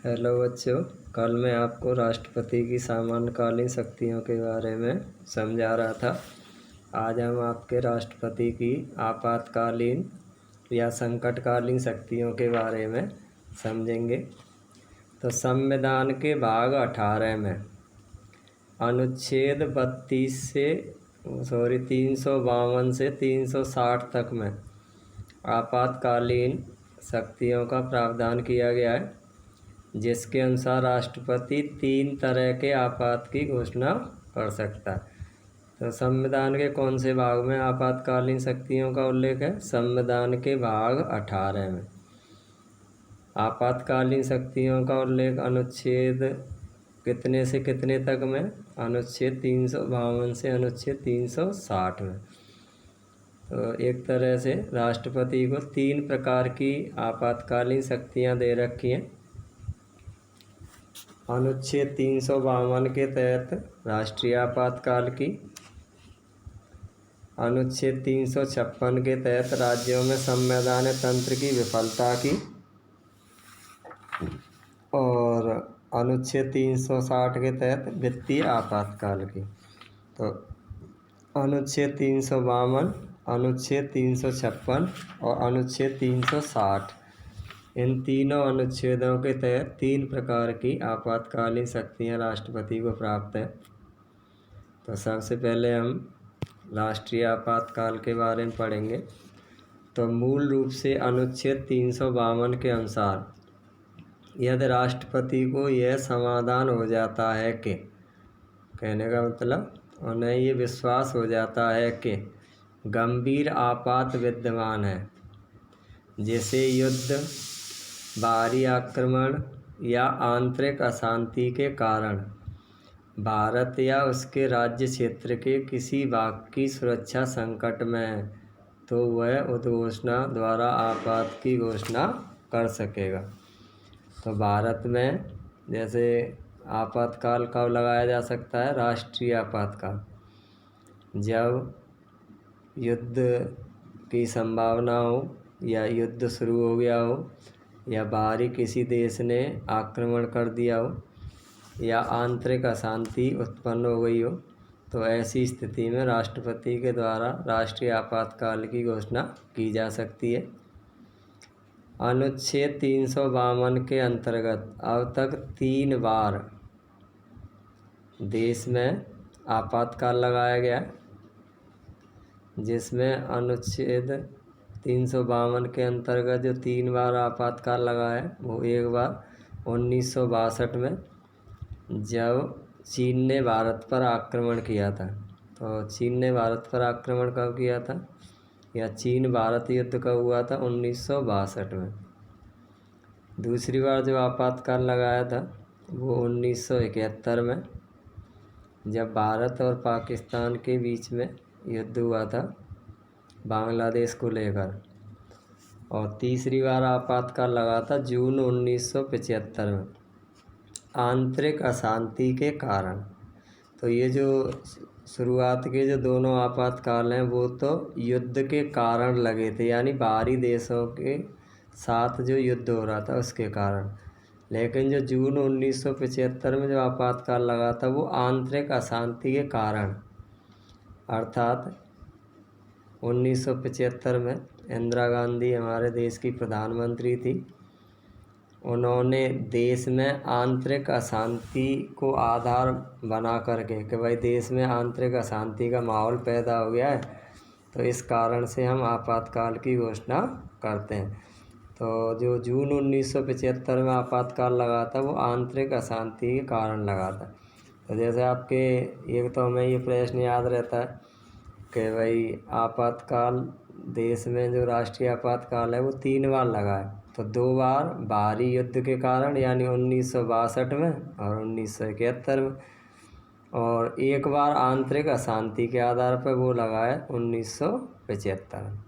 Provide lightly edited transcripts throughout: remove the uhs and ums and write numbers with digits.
Hello बच्चों, कल मैं आपको राष्ट्रपति की सामान्यकालीन शक्तियों के बारे में समझा रहा था। आज हम आपके राष्ट्रपति की आपातकालीन या संकटकालीन शक्तियों के बारे में समझेंगे। तो संविधान के भाग 18 में अनुच्छेद 352 से 360 तक में आपातकालीन शक्तियों का प्रावधान किया गया है, जिसके अनुसार राष्ट्रपति 3 तरह के आपात की घोषणा कर सकता है। तो संविधान के कौन से भाग में आपातकालीन शक्तियों का उल्लेख है? संविधान के भाग 18 में आपातकालीन शक्तियों का उल्लेख अनुच्छेद कितने से कितने तक में? अनुच्छेद 352 से अनुच्छेद 360 में। तो एक तरह से राष्ट्रपति को 3 प्रकार की आपातकालीन शक्तियां दे रखी हैं। अनुच्छेद 352 के तहत राष्ट्रीय आपातकाल की, अनुच्छेद 356 के तहत राज्यों में संवैधानिक तंत्र की विफलता की, और अनुच्छेद 360 के तहत वित्तीय आपातकाल की। तो अनुच्छेद 352, अनुच्छेद 356 और अनुच्छेद 360, इन तीनों अनुच्छेदों के तहत 3 प्रकार की आपातकालीन शक्तियां राष्ट्रपति को प्राप्त हैं। तो सबसे पहले हम राष्ट्रीय आपातकाल के बारे में पढ़ेंगे। तो मूल रूप से अनुच्छेद 352 के अनुसार यदि राष्ट्रपति को यह समाधान हो जाता है कि, कहने का मतलब उन्हें ये विश्वास हो जाता है कि गंभीर आपात विद्यमान है, जैसे युद्ध, बाहरी आक्रमण या आंतरिक अशांति के कारण भारत या उसके राज्य क्षेत्र के किसी भाग की सुरक्षा संकट में है, तो वह उद्घोषणा द्वारा आपात की घोषणा कर सकेगा। तो भारत में जैसे आपातकाल कब लगाया जा सकता है? राष्ट्रीय आपातकाल जब युद्ध की संभावना हो, या युद्ध शुरू हो गया हो, या बाहरी किसी देश ने आक्रमण कर दिया हो, या आंतरिक अशांति उत्पन्न हो गई हो, तो ऐसी स्थिति में राष्ट्रपति के द्वारा राष्ट्रीय आपातकाल की घोषणा की जा सकती है। अनुच्छेद 352 के अंतर्गत अब तक 3 बार देश में आपातकाल लगाया गया, जिसमें अनुच्छेद 352 के अंतर्गत जो 3 बार आपातकाल लगाया है, वो एक बार 1962 में जब चीन ने भारत पर आक्रमण किया था। तो चीन ने भारत पर आक्रमण कब किया था, या चीन भारत युद्ध कब हुआ था? 1962 में। दूसरी बार जो आपातकाल लगाया था वो 1971 में, जब भारत और पाकिस्तान के बीच में युद्ध हुआ था बांग्लादेश को लेकर। और तीसरी बार आपातकाल लगा था जून 1975 में, आंतरिक अशांति के कारण। तो ये जो शुरुआत के जो दोनों आपातकाल हैं वो तो युद्ध के कारण लगे थे, यानी बाहरी देशों के साथ जो युद्ध हो रहा था उसके कारण। लेकिन जो जून 1975 में जो आपातकाल लगा था वो आंतरिक अशांति के कारण, अर्थात 1975 में इंदिरा गांधी हमारे देश की प्रधानमंत्री थी। उन्होंने देश में आंतरिक अशांति को आधार बना करके कि भाई देश में आंतरिक अशांति का माहौल पैदा हो गया है, तो इस कारण से हम आपातकाल की घोषणा करते हैं। तो जो जून 1975 में आपातकाल लगा था वो आंतरिक अशांति के कारण लगा था। तो जैसे आपके एक तो हमें ये प्रश्न याद रहता है कि भाई आपातकाल देश में जो राष्ट्रीय आपातकाल है वो 3 बार लगा है। तो 2 बार बाहरी युद्ध के कारण यानी 1962 में और 1971 में, और 1 बार आंतरिक अशांति के आधार पर वो लगा है 1975 में।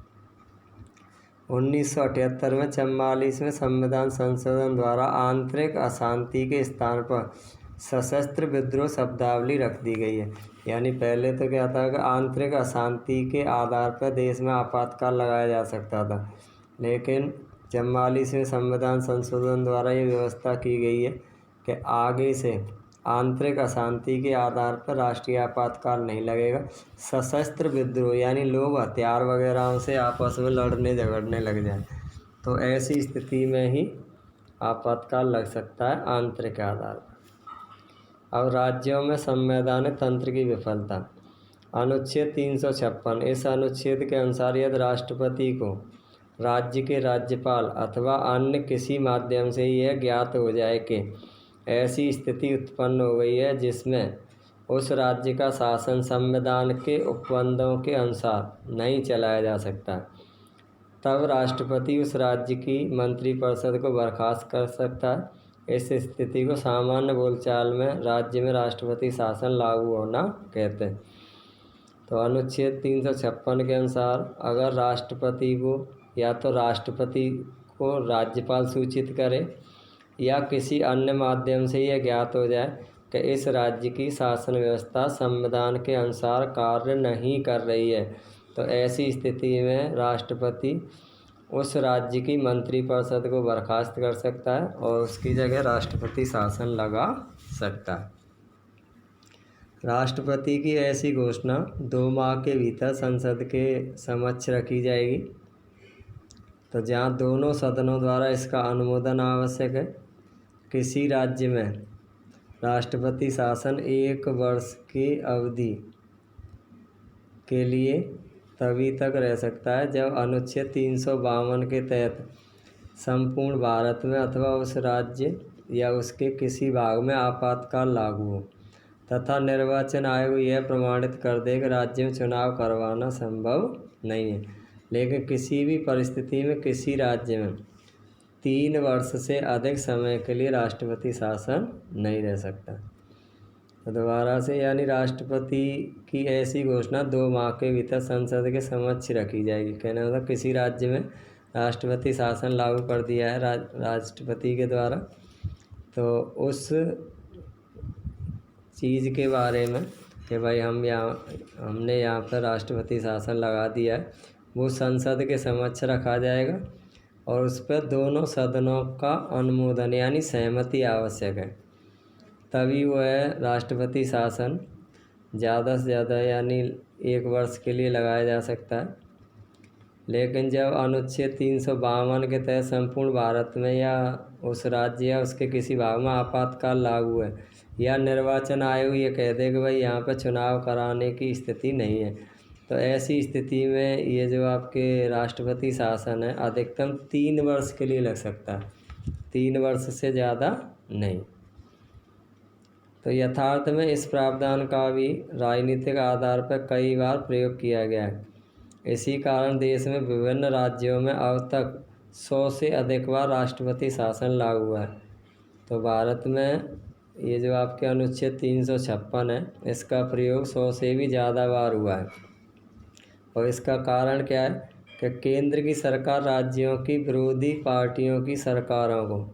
1978 में 44वें संविधान संशोधन द्वारा आंतरिक अशांति के स्थान पर सशस्त्र विद्रोह शब्दावली रख दी गई है। यानी पहले तो क्या था कि आंतरिक अशांति के आधार पर देश में आपातकाल लगाया जा सकता था, लेकिन 44वें संविधान संशोधन द्वारा ये व्यवस्था की गई है कि आगे से आंतरिक अशांति के आधार पर राष्ट्रीय आपातकाल नहीं लगेगा। सशस्त्र विद्रोह यानी लोग हथियार वगैरह से आपस में लड़ने झगड़ने लग जाए तो ऐसी स्थिति में ही आपातकाल लग सकता है आंतरिक आधार पर। अब राज्यों में संवैधानिक तंत्र की विफलता। अनुच्छेद 356। इस अनुच्छेद के अनुसार यदि राष्ट्रपति को राज्य के राज्यपाल अथवा अन्य किसी माध्यम से यह ज्ञात हो जाए कि ऐसी स्थिति उत्पन्न हो गई है जिसमें उस राज्य का शासन संविधान के उपबंधों के अनुसार नहीं चलाया जा सकता, तब राष्ट्रपति उस राज्य की मंत्रिपरिषद को बर्खास्त कर सकता है। इस स्थिति को सामान्य बोलचाल में राज्य में राष्ट्रपति शासन लागू होना कहते हैं। तो अनुच्छेद 356 के अनुसार अगर राष्ट्रपति को या तो राष्ट्रपति को राज्यपाल सूचित करे या किसी अन्य माध्यम से यह ज्ञात हो जाए कि इस राज्य की शासन व्यवस्था संविधान के अनुसार कार्य नहीं कर रही है, तो ऐसी स्थिति में राष्ट्रपति उस राज्य की मंत्रिपरिषद को बर्खास्त कर सकता है और उसकी जगह राष्ट्रपति शासन लगा सकता है। राष्ट्रपति की ऐसी घोषणा 2 माह के भीतर संसद के समक्ष रखी जाएगी। तो जहाँ दोनों सदनों द्वारा इसका अनुमोदन आवश्यक है। किसी राज्य में राष्ट्रपति शासन 1 वर्ष की अवधि के लिए तभी तक रह सकता है जब अनुच्छेद 352 के तहत संपूर्ण भारत में अथवा उस राज्य या उसके किसी भाग में आपातकाल लागू हो तथा निर्वाचन आयोग यह प्रमाणित कर दे कि राज्य में चुनाव करवाना संभव नहीं है। लेकिन किसी भी परिस्थिति में किसी राज्य में 3 वर्ष से अधिक समय के लिए राष्ट्रपति शासन नहीं रह सकता। तो दोबारा से यानी राष्ट्रपति की ऐसी घोषणा 2 माह के भीतर संसद के समक्ष रखी जाएगी। कहने मतलब किसी राज्य में राष्ट्रपति शासन लागू कर दिया है राष्ट्रपति के द्वारा, तो उस चीज़ के बारे में कि भाई हमने यहाँ पर राष्ट्रपति शासन लगा दिया है, वो संसद के समक्ष रखा जाएगा और उस पर दोनों सदनों का अनुमोदन यानी सहमति आवश्यक है, तभी वह राष्ट्रपति शासन ज़्यादा से ज़्यादा यानी 1 वर्ष के लिए लगाया जा सकता है। लेकिन जब अनुच्छेद 352 के तहत संपूर्ण भारत में या उस राज्य या उसके किसी भाग में आपातकाल लागू है या निर्वाचन आयोग ये कह दे कि भाई यहाँ पर चुनाव कराने की स्थिति नहीं है, तो ऐसी स्थिति में ये जो आपके राष्ट्रपति शासन है अधिकतम 3 वर्ष के लिए लग सकता है, 3 वर्ष से ज़्यादा नहीं। तो यथार्थ में इस प्रावधान का भी राजनीतिक आधार पर कई बार प्रयोग किया गया है। इसी कारण देश में विभिन्न राज्यों में अब तक 100 से अधिक बार राष्ट्रपति शासन लागू हुआ है। तो भारत में ये जो आपके अनुच्छेद 356 है इसका प्रयोग 100 से भी ज़्यादा बार हुआ है। और इसका कारण क्या है कि केंद्र की सरकार राज्यों की विरोधी पार्टियों की सरकारों को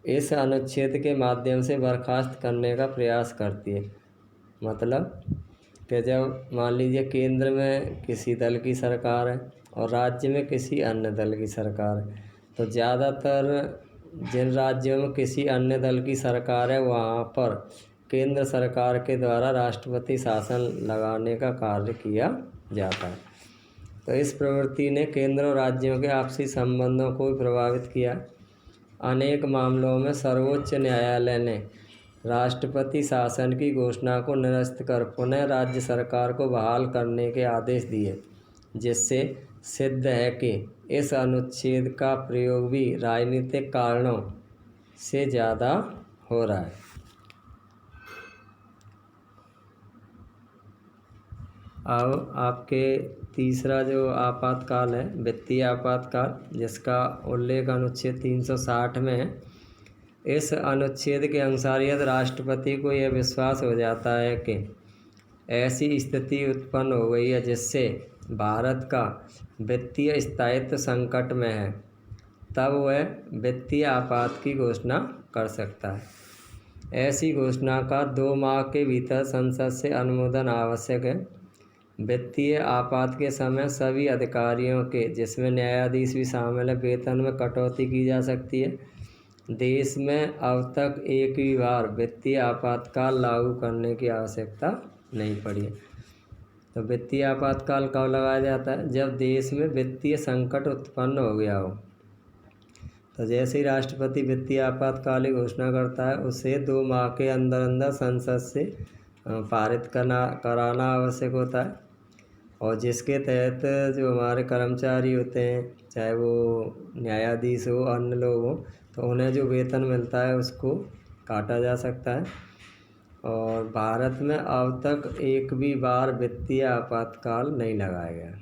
इस अनुच्छेद के माध्यम से बर्खास्त करने का प्रयास करती है। मतलब कि जब मान लीजिए केंद्र में किसी दल की सरकार है और राज्य में किसी अन्य दल की सरकार है, तो ज़्यादातर जिन राज्यों में किसी अन्य दल की सरकार है वहाँ पर केंद्र सरकार के द्वारा राष्ट्रपति शासन लगाने का कार्य किया जाता है। तो इस प्रवृत्ति ने केंद्र और राज्यों के आपसी संबंधों को भी प्रभावित किया। अनेक मामलों में सर्वोच्च न्यायालय ने राष्ट्रपति शासन की घोषणा को निरस्त कर पुनः राज्य सरकार को बहाल करने के आदेश दिए, जिससे सिद्ध है कि इस अनुच्छेद का प्रयोग भी राजनीतिक कारणों से ज़्यादा हो रहा है। अब आपके तीसरा जो आपातकाल है वित्तीय आपातकाल, जिसका उल्लेख अनुच्छेद 360 में है। इस अनुच्छेद के अनुसार यदि राष्ट्रपति को यह विश्वास हो जाता है कि ऐसी स्थिति उत्पन्न हो गई है जिससे भारत का वित्तीय स्थायित्व संकट में है, तब वह वित्तीय आपात की घोषणा कर सकता है। ऐसी घोषणा का 2 माह के भीतर संसद से अनुमोदन आवश्यक है। वित्तीय आपात के समय सभी अधिकारियों के, जिसमें न्यायाधीश भी शामिल है, वेतन में कटौती की जा सकती है। देश में अब तक एक भी बार वित्तीय आपातकाल लागू करने की आवश्यकता नहीं पड़ी है। तो वित्तीय आपातकाल कब लगाया जाता है? जब देश में वित्तीय संकट उत्पन्न हो गया हो। तो जैसे ही राष्ट्रपति वित्तीय आपातकाल की घोषणा करता है, उसे 2 माह के अंदर अंदर संसद से पारित कराना आवश्यक होता है। और जिसके तहत जो हमारे कर्मचारी होते हैं, चाहे वो न्यायाधीश हो, अन्य लोग हों, तो उन्हें जो वेतन मिलता है उसको काटा जा सकता है। और भारत में अब तक एक भी बार वित्तीय आपातकाल नहीं लगाया गया।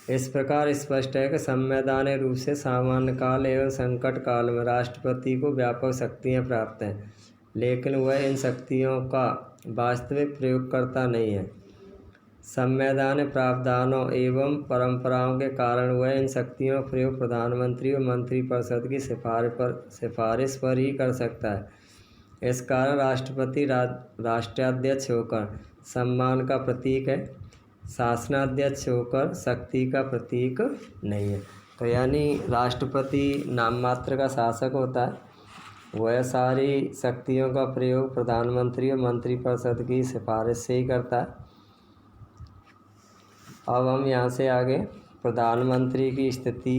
इस प्रकार स्पष्ट है कि संवैधानिक रूप से सामान्य काल एवं संकट काल में राष्ट्रपति को व्यापक शक्तियां प्राप्त हैं, लेकिन वह इन शक्तियों का वास्तविक प्रयोगकर्ता नहीं है। संवैधानिक प्रावधानों एवं परंपराओं के कारण वह इन शक्तियों का प्रयोग प्रधानमंत्री और मंत्रिपरिषद की सिफारिश पर ही कर सकता है। इस कारण राष्ट्रपति राष्ट्राध्यक्ष होकर सम्मान का प्रतीक है, शासनाध्यक्ष होकर शक्ति का प्रतीक नहीं है। तो यानी राष्ट्रपति नाम मात्र का शासक होता है, वह सारी शक्तियों का प्रयोग प्रधानमंत्री और मंत्रिपरिषद की सिफारिश से ही करता है। अब हम यहाँ से आगे प्रधानमंत्री की स्थिति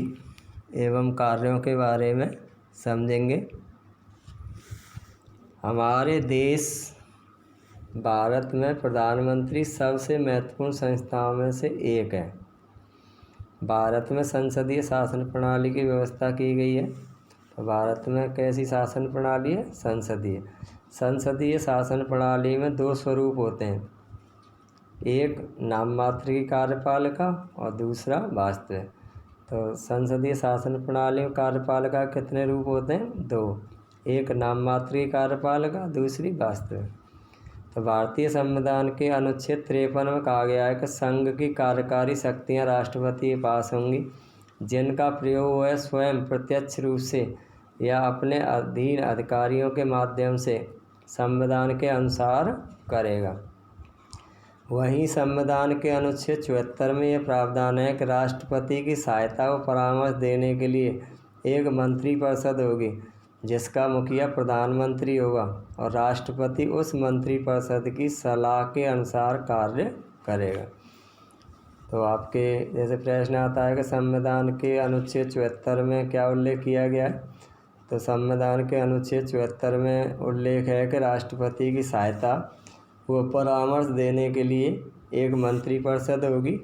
एवं कार्यों के बारे में समझेंगे। हमारे देश भारत में प्रधानमंत्री सबसे महत्वपूर्ण संस्थाओं में से एक है। भारत में संसदीय शासन प्रणाली की व्यवस्था की गई है। तो भारत में कैसी शासन प्रणाली है? संसदीय शासन प्रणाली में 2 स्वरूप होते हैं, एक नाम मात्र की कार्यपालिका और दूसरा वास्तविक। तो संसदीय शासन प्रणाली में कार्यपालिका कितने रूप होते हैं? 2, एक नाम मात्र की कार्यपालिका, दूसरी वास्तविक। तो भारतीय संविधान के अनुच्छेद 53 में कहा गया है कि संघ की कार्यकारी शक्तियां राष्ट्रपति के पास होंगी, जिनका प्रयोग वह स्वयं प्रत्यक्ष रूप से या अपने अधीन अधिकारियों के माध्यम से संविधान के अनुसार करेगा। वहीं संविधान के अनुच्छेद 74 में यह प्रावधान है कि राष्ट्रपति की सहायता व परामर्श देने के लिए एक मंत्रिपरिषद होगी, जिसका मुखिया प्रधानमंत्री होगा और राष्ट्रपति उस मंत्रिपरिषद की सलाह के अनुसार कार्य करेगा। तो आपके जैसे प्रश्न आता है कि संविधान के अनुच्छेद 74 में क्या उल्लेख किया गया है? तो संविधान के अनुच्छेद 74 में उल्लेख है कि राष्ट्रपति की सहायता व परामर्श देने के लिए एक मंत्रिपरिषद होगी,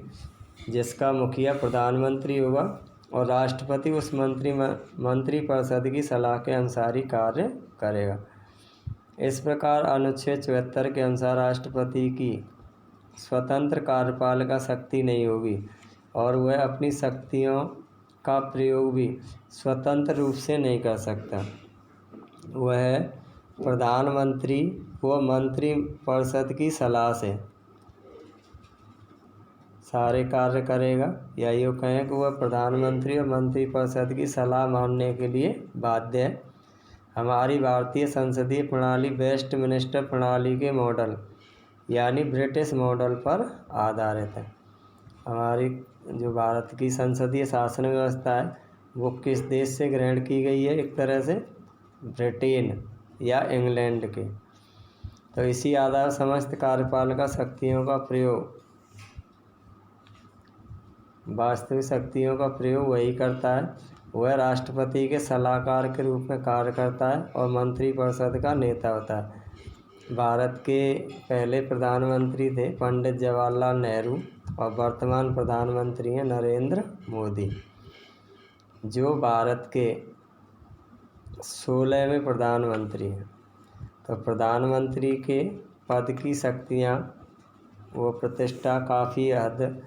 जिसका मुखिया प्रधानमंत्री होगा और राष्ट्रपति उस मंत्रिपरिषद की सलाह के अनुसार ही कार्य करेगा। इस प्रकार अनुच्छेद 74 के अनुसार राष्ट्रपति की स्वतंत्र कार्यपालिका शक्ति नहीं होगी और वह अपनी शक्तियों का प्रयोग भी स्वतंत्र रूप से नहीं कर सकता। वह प्रधानमंत्री व मंत्रिपरिषद की सलाह से सारे कार्य करेगा, या यूँ कहें कि वह प्रधानमंत्री और मंत्रिपरिषद की सलाह मानने के लिए बाध्य है। हमारी भारतीय संसदीय प्रणाली वेस्टमिनिस्टर प्रणाली के मॉडल यानी ब्रिटिश मॉडल पर आधारित है। हमारी जो भारत की संसदीय शासन व्यवस्था है वो किस देश से ग्रहण की गई है? एक तरह से ब्रिटेन या इंग्लैंड के। तो इसी आधार समस्त कार्यपालिका शक्तियों का प्रयोग, वास्तविक शक्तियों का प्रयोग वही करता है। वह राष्ट्रपति के सलाहकार के रूप में कार्य करता है और मंत्रिपरिषद का नेता होता है। भारत के पहले प्रधानमंत्री थे पंडित जवाहरलाल नेहरू और वर्तमान प्रधानमंत्री हैं नरेंद्र मोदी, जो भारत के 16वें प्रधानमंत्री हैं। तो प्रधानमंत्री के पद की शक्तियाँ वो प्रतिष्ठा काफ़ी हद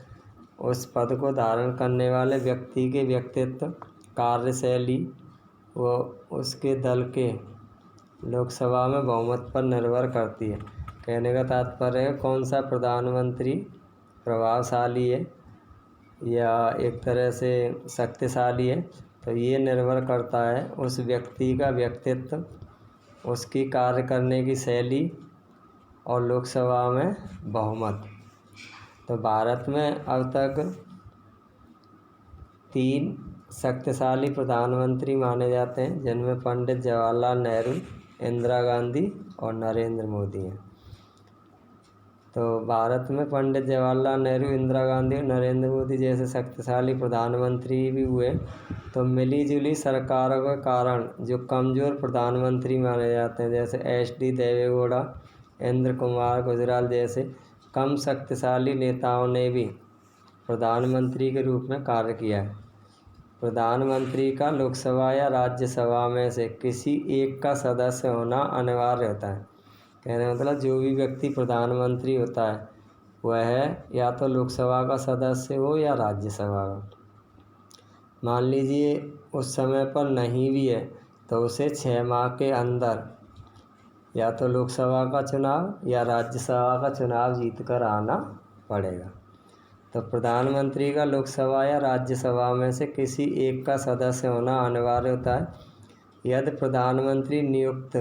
उस पद को धारण करने वाले व्यक्ति के व्यक्तित्व, कार्यशैली व उसके दल के लोकसभा में बहुमत पर निर्भर करती है। कहने का तात्पर्य है कौन सा प्रधानमंत्री प्रभावशाली है या एक तरह से शक्तिशाली है, तो ये निर्भर करता है उस व्यक्ति का व्यक्तित्व, उसकी कार्य करने की शैली और लोकसभा में बहुमत। तो भारत में अब तक 3 शक्तिशाली प्रधानमंत्री माने जाते हैं, जिनमें पंडित जवाहरलाल नेहरू, इंदिरा गांधी और नरेंद्र मोदी हैं। तो भारत में पंडित जवाहरलाल नेहरू, इंदिरा गांधी और नरेंद्र मोदी जैसे शक्तिशाली प्रधानमंत्री भी हुए। तो मिली जुली सरकारों के कारण जो कमज़ोर प्रधानमंत्री माने जाते हैं, जैसे HD देवेगौड़ा, इंद्र कुमार गुजराल जैसे कम शक्तिशाली नेताओं ने भी प्रधानमंत्री के रूप में कार्य किया है। प्रधानमंत्री का लोकसभा या राज्यसभा में से किसी एक का सदस्य होना अनिवार्य होता है। कहने का मतलब जो भी व्यक्ति प्रधानमंत्री होता है वह या तो लोकसभा का सदस्य हो या राज्यसभा का। मान लीजिए उस समय पर नहीं भी है तो उसे 6 माह के अंदर या तो लोकसभा का चुनाव या राज्यसभा का चुनाव जीत कर आना पड़ेगा। तो प्रधानमंत्री का लोकसभा या राज्यसभा में से किसी एक का सदस्य होना अनिवार्य होता है। यदि प्रधानमंत्री नियुक्त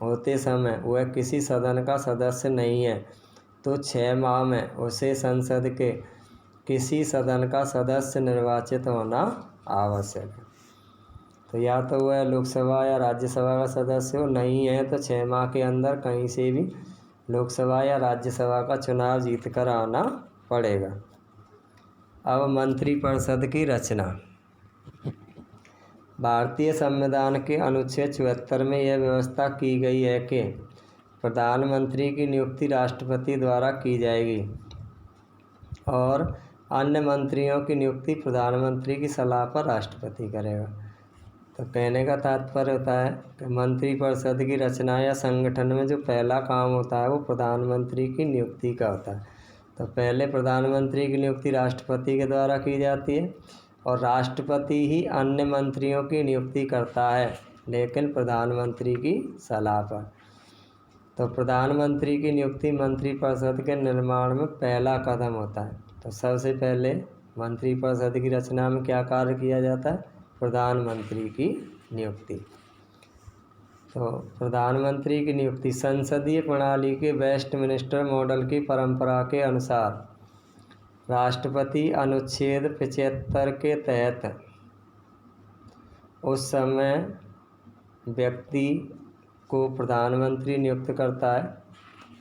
होते समय वह किसी सदन का सदस्य नहीं है तो 6 माह में उसे संसद के किसी सदन का सदस्य निर्वाचित होना आवश्यक है। तो या तो वह लोकसभा या राज्यसभा का सदस्य हो, नहीं है तो 6 माह के अंदर कहीं से भी लोकसभा या राज्यसभा का चुनाव जीत कर आना पड़ेगा। अब मंत्रिपरिषद की रचना। भारतीय संविधान के अनुच्छेद 74 में यह व्यवस्था की गई है कि प्रधानमंत्री की नियुक्ति राष्ट्रपति द्वारा की जाएगी और अन्य मंत्रियों की नियुक्ति प्रधानमंत्री की सलाह पर राष्ट्रपति करेगा। तो कहने का तात्पर्य होता है कि मंत्रिपरिषद की रचना या संगठन में जो पहला काम होता है वो प्रधानमंत्री की नियुक्ति का होता है। तो पहले प्रधानमंत्री की नियुक्ति राष्ट्रपति के द्वारा की जाती है और राष्ट्रपति ही अन्य मंत्रियों की नियुक्ति करता है, लेकिन प्रधानमंत्री की सलाह पर। तो प्रधानमंत्री की नियुक्ति मंत्रिपरिषद के निर्माण में पहला कदम होता है। तो सबसे पहले मंत्रिपरिषद की रचना में क्या कार्य किया जाता है? प्रधानमंत्री की नियुक्ति। तो प्रधानमंत्री की नियुक्ति संसदीय प्रणाली के वेस्टमिनिस्टर मॉडल की परंपरा के अनुसार राष्ट्रपति अनुच्छेद 75 के तहत उस समय व्यक्ति को प्रधानमंत्री नियुक्त करता है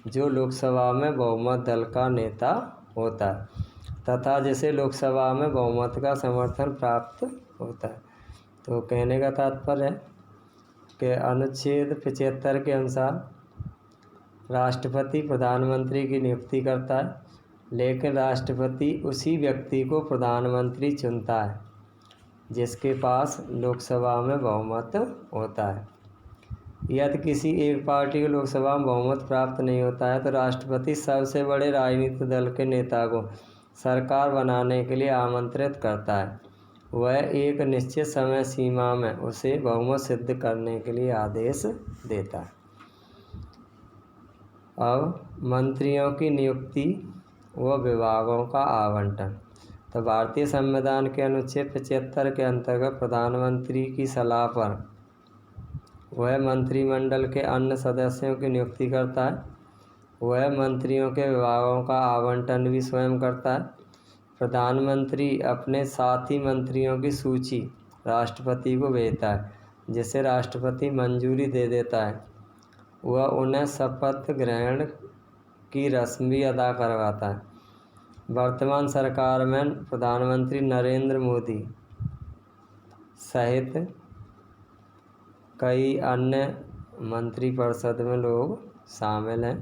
जो लोकसभा में बहुमत दल का नेता होता है तथा जिसे लोकसभा में बहुमत का समर्थन प्राप्त होता है। तो कहने का तात्पर्य है कि अनुच्छेद 75 के अनुसार राष्ट्रपति प्रधानमंत्री की नियुक्ति करता है, लेकिन राष्ट्रपति उसी व्यक्ति को प्रधानमंत्री चुनता है जिसके पास लोकसभा में बहुमत होता है। यदि किसी एक पार्टी को लोकसभा में बहुमत प्राप्त नहीं होता है तो राष्ट्रपति सबसे बड़े राजनीतिक दल के नेता को सरकार बनाने के लिए आमंत्रित करता है। वह एक निश्चित समय सीमा में उसे बहुमत सिद्ध करने के लिए आदेश देता है। अब मंत्रियों की नियुक्ति व विभागों का आवंटन। तो भारतीय संविधान के अनुच्छेद 75 के अंतर्गत प्रधानमंत्री की सलाह पर वह मंत्रिमंडल के अन्य सदस्यों की नियुक्ति करता है। वह मंत्रियों के विभागों का आवंटन भी स्वयं करता है। प्रधानमंत्री अपने साथी मंत्रियों की सूची राष्ट्रपति को भेजता है, जिसे राष्ट्रपति मंजूरी दे देता है। वह उन्हें शपथ ग्रहण की रस्म भी अदा करवाता है। वर्तमान सरकार में प्रधानमंत्री नरेंद्र मोदी सहित कई अन्य मंत्रिपरिषद में लोग शामिल हैं।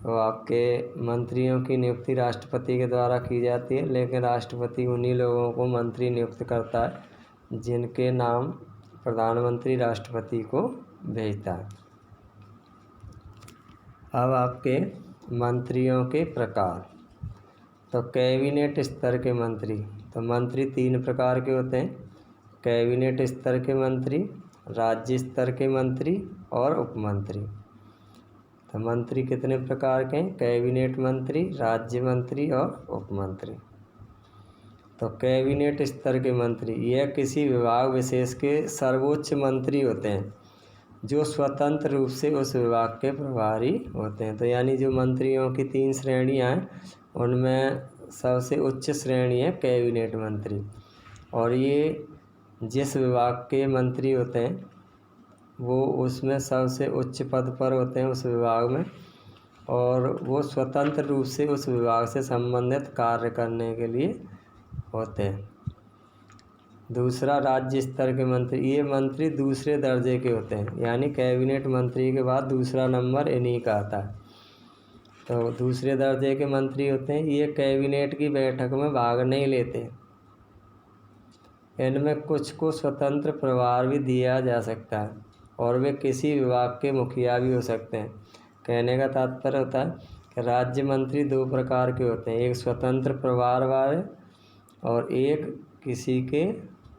तो आपके मंत्रियों की नियुक्ति राष्ट्रपति के द्वारा की जाती है, लेकिन राष्ट्रपति उन्हीं लोगों को मंत्री नियुक्त करता है जिनके नाम प्रधानमंत्री राष्ट्रपति को भेजता है। अब आपके मंत्रियों के प्रकार। तो कैबिनेट स्तर के मंत्री। तो मंत्री 3 प्रकार के होते हैं: कैबिनेट स्तर के मंत्री, राज्य स्तर के मंत्री और उपमंत्री। तो मंत्री कितने प्रकार के हैं? कैबिनेट मंत्री, राज्य मंत्री और उपमंत्री। तो कैबिनेट स्तर के मंत्री यह किसी विभाग विशेष के सर्वोच्च मंत्री होते हैं जो स्वतंत्र रूप से उस विभाग के प्रभारी होते हैं। तो यानी जो मंत्रियों की 3 श्रेणियाँ हैं, उनमें सबसे उच्च श्रेणी है कैबिनेट मंत्री। और ये जिस विभाग के मंत्री होते हैं वो उसमें सबसे उच्च पद पर होते हैं उस विभाग में, और वो स्वतंत्र रूप से उस विभाग से संबंधित कार्य करने के लिए होते हैं। दूसरा, राज्य स्तर के मंत्री। ये मंत्री दूसरे दर्जे के होते हैं, यानी कैबिनेट मंत्री के बाद दूसरा नंबर इन्हीं का आता है। तो दूसरे दर्जे के मंत्री होते हैं, ये कैबिनेट की बैठक में भाग नहीं लेते। इनमें कुछ को स्वतंत्र प्रभार भी दिया जा सकता है और वे किसी विभाग के मुखिया भी हो सकते हैं। कहने का तात्पर्य होता है कि राज्य मंत्री 2 प्रकार के होते हैं, एक स्वतंत्र प्रभार वाले और एक किसी के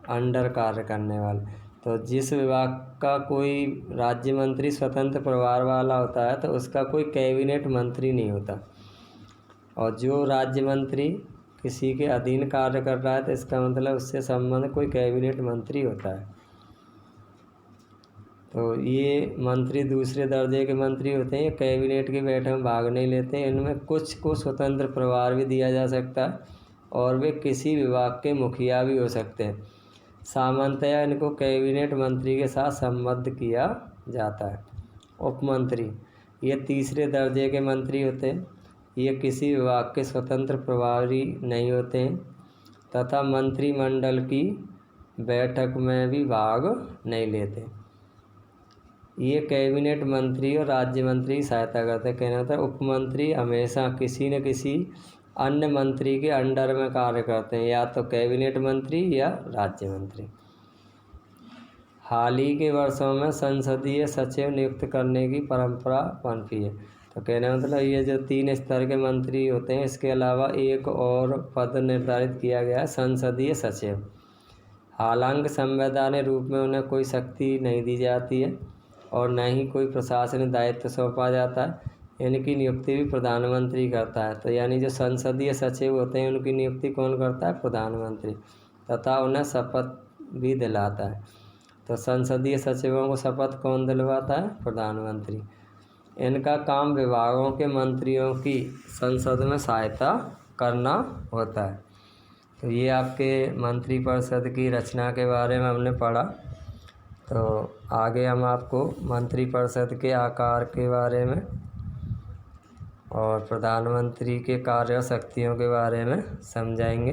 अंडर कार्य करने वाले। तो जिस विभाग का कोई राज्य मंत्री स्वतंत्र प्रभार वाला होता है तो उसका कोई कैबिनेट मंत्री नहीं होता, और जो राज्य मंत्री किसी के अधीन कार्य कर रहा है तो इसका मतलब उससे संबंध कोई कैबिनेट मंत्री होता है। तो ये मंत्री दूसरे दर्जे के मंत्री होते हैं, ये कैबिनेट की बैठक में भाग नहीं लेते हैं। इनमें कुछ को स्वतंत्र प्रभार भी दिया जा सकता है और वे किसी विभाग के मुखिया भी हो सकते हैं। सामान्यतया इनको कैबिनेट मंत्री के साथ संबद्ध किया जाता है। उपमंत्री, ये तीसरे दर्जे के मंत्री होते हैं, ये किसी विभाग के स्वतंत्र प्रभारी नहीं होते हैं तथा मंत्रिमंडल की बैठक में भी भाग नहीं लेते। ये कैबिनेट मंत्री और राज्य मंत्री की सहायता करते हैं। कहना होता है उपमंत्री हमेशा किसी न किसी अन्य मंत्री के अंडर में कार्य करते हैं, या तो कैबिनेट मंत्री या राज्य मंत्री। हाल ही के वर्षों में संसदीय सचिव नियुक्त करने की परंपरा पनपी है। तो कहने मतलब ये जो 3 स्तर के मंत्री होते हैं, इसके अलावा एक और पद निर्धारित किया गया है, संसदीय सचिव। हालांकि संवैधानिक रूप में उन्हें कोई शक्ति नहीं दी जाती है और न ही कोई प्रशासनिक दायित्व सौंपा जाता है। इनकी नियुक्ति भी प्रधानमंत्री करता है। तो यानी जो संसदीय सचिव होते हैं उनकी नियुक्ति कौन करता है? प्रधानमंत्री, तथा उन्हें शपथ भी दिलाता है। तो संसदीय सचिवों को शपथ कौन दिलवाता है? प्रधानमंत्री। इनका काम विभागों के मंत्रियों की संसद में सहायता करना होता है। तो ये आपके मंत्रिपरिषद की रचना के बारे में हमने पढ़ा। तो आगे हम आपको मंत्रिपरिषद के आकार के बारे में और प्रधानमंत्री के कार्य शक्तियों के बारे में समझाएंगे।